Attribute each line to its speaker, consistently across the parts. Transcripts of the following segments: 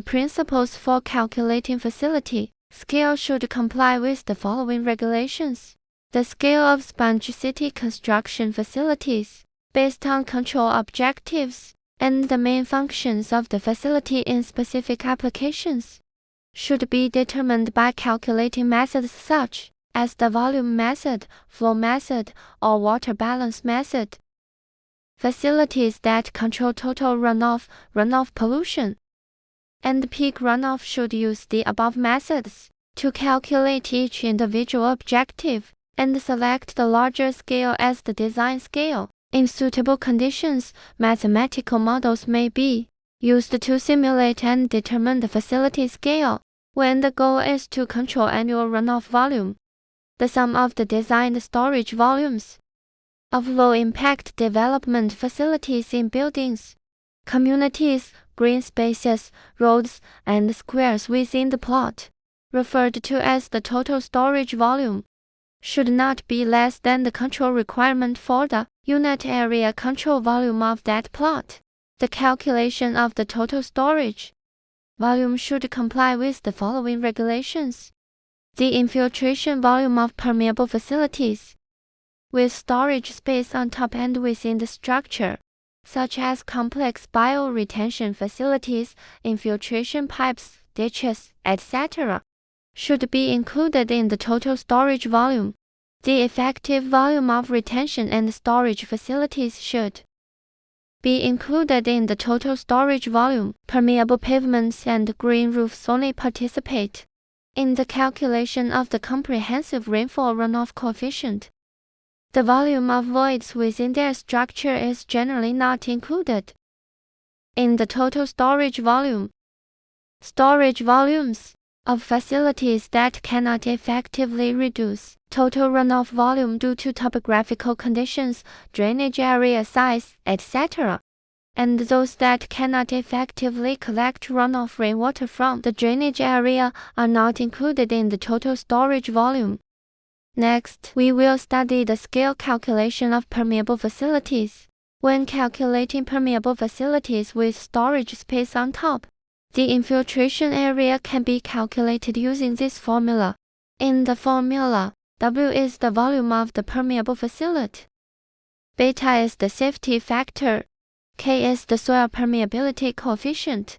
Speaker 1: The principles for calculating facility scale should comply with the following regulations. The scale of sponge city construction facilities, based on control objectives and the main functions of the facility in specific applications, should be determined by calculating methods such as the volume method, flow method, or water balance method. Facilities that control total runoff, runoff pollution, and peak runoff should use the above methods to calculate each individual objective and select the larger scale as the design scale. In suitable conditions, mathematical models may be used to simulate and determine the facility scale when the goal is to control annual runoff volume, the sum of the designed storage volumes of low-impact development facilities in buildings, communities, green spaces, roads, and squares within the plot, referred to as the total storage volume, should not be less than the control requirement for the unit area control volume of that plot. The calculation of the total storage volume should comply with the following regulations. The infiltration volume of permeable facilities, with storage space on top and within the structure, such as complex bioretention facilities, infiltration pipes, ditches, etc., should be included in the total storage volume. The effective volume of retention and storage facilities should be included in the total storage volume. Permeable pavements and green roofs only participate in the calculation of the comprehensive rainfall runoff coefficient. The volume of voids within their structure is generally not included in the total storage volume. Storage volumes of facilities that cannot effectively reduce total runoff volume due to topographical conditions, drainage area size, etc., and those that cannot effectively collect runoff rainwater from the drainage area are not included in the total storage volume. Next, we will study the scale calculation of permeable facilities. When calculating permeable facilities with storage space on top, the infiltration area can be calculated using this formula. In the formula, W is the volume of the permeable facility, beta is the safety factor, K is the soil permeability coefficient,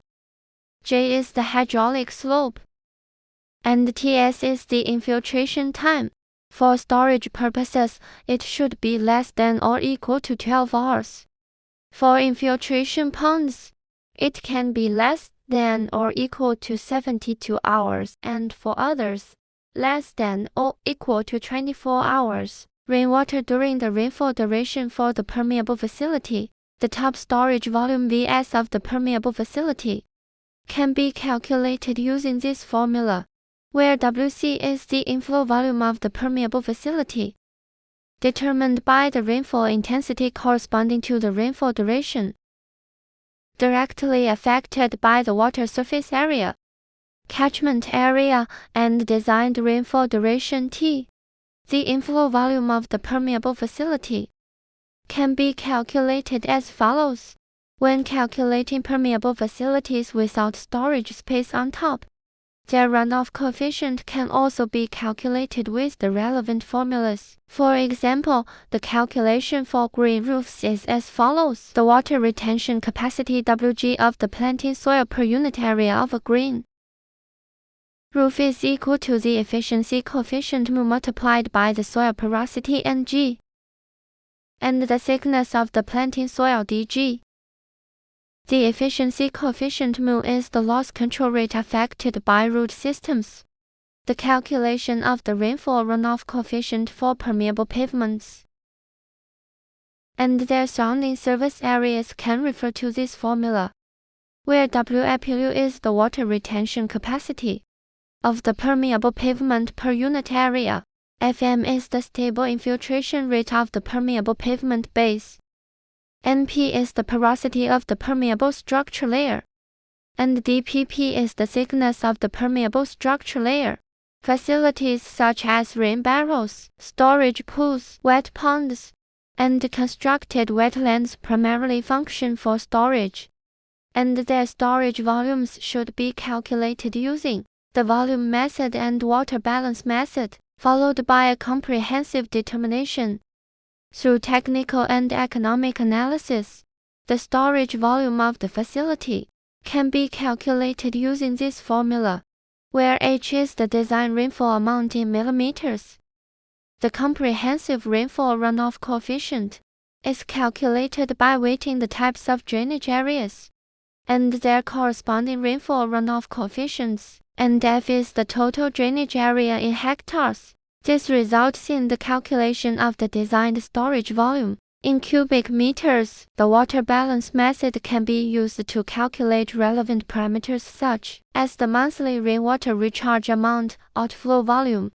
Speaker 1: J is the hydraulic slope, and Ts is the infiltration time. For storage purposes, it should be less than or equal to 12 hours. For infiltration ponds, it can be less than or equal to 72 hours, and for others, less than or equal to 24 hours. Rainwater during the rainfall duration for the permeable facility, the top storage volume Vs of the permeable facility, can be calculated using this formula, where Wc is the inflow volume of the permeable facility, determined by the rainfall intensity corresponding to the rainfall duration, directly affected by the water surface area, catchment area, and designed rainfall duration T. The inflow volume of the permeable facility can be calculated as follows. When calculating permeable facilities without storage space on top, their runoff coefficient can also be calculated with the relevant formulas. For example, the calculation for green roofs is as follows. The water retention capacity Wg of the planting soil per unit area of a green roof is equal to the efficiency coefficient μ multiplied by the soil porosity Ng, and the thickness of the planting soil Dg. The efficiency coefficient μ is the loss control rate affected by root systems. The calculation of the rainfall runoff coefficient for permeable pavements and their surrounding surface areas can refer to this formula, where WAPU is the water retention capacity of the permeable pavement per unit area, FM is the stable infiltration rate of the permeable pavement base, NP is the porosity of the permeable structure layer, and DPP is the thickness of the permeable structure layer. Facilities such as rain barrels, storage pools, wet ponds, and constructed wetlands primarily function for storage. and their storage volumes should be calculated using the volume method and water balance method, followed by a comprehensive determination. Through technical and economic analysis, the storage volume of the facility can be calculated using this formula, where H is the design rainfall amount in millimeters. The comprehensive rainfall runoff coefficient is calculated by weighting the types of drainage areas and their corresponding rainfall runoff coefficients, and F is the total drainage area in hectares. This results in the calculation of the designed storage volume in cubic meters. The water balance method can be used to calculate relevant parameters such as the monthly rainwater recharge amount, outflow volume,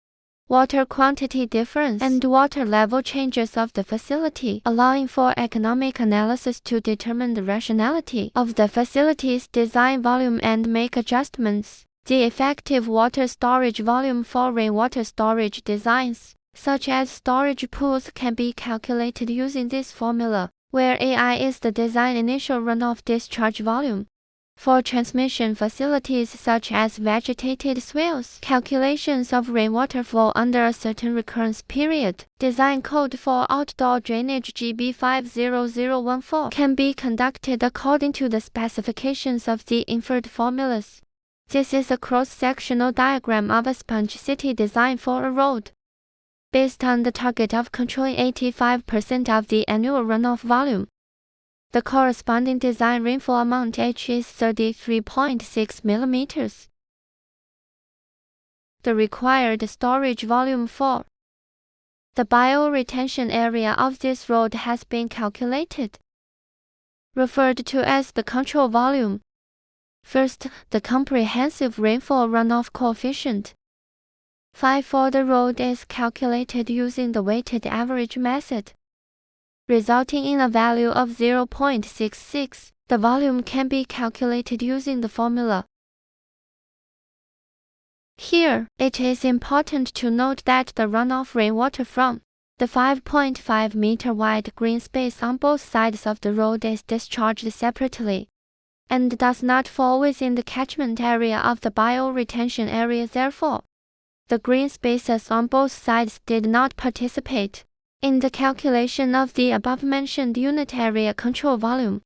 Speaker 1: water quantity difference, and water level changes of the facility, allowing for economic analysis to determine the rationality of the facility's design volume and make adjustments. The effective water storage volume for rainwater storage designs, such as storage pools, can be calculated using this formula, where AI is the design initial runoff discharge volume. For transmission facilities such as vegetated swales, calculations of rainwater flow under a certain recurrence period, design code for outdoor drainage GB50014, can be conducted according to the specifications of the inferred formulas. This is a cross-sectional diagram of a sponge city design for a road. Based on the target of controlling 85% of the annual runoff volume, the corresponding design rainfall amount H is 33.6 millimeters. The required storage volume for the bioretention area of this road has been calculated, referred to as the control volume. First, the comprehensive rainfall runoff coefficient, phi for the road, is calculated using the weighted average method, resulting in a value of 0.66. The volume can be calculated using the formula. Here, it is important to note that the runoff rainwater from the 5.5 meter wide green space on both sides of the road is discharged separately and does not fall within the catchment area of the bioretention area. Therefore, the green spaces on both sides did not participate in the calculation of the above-mentioned unit area control volume.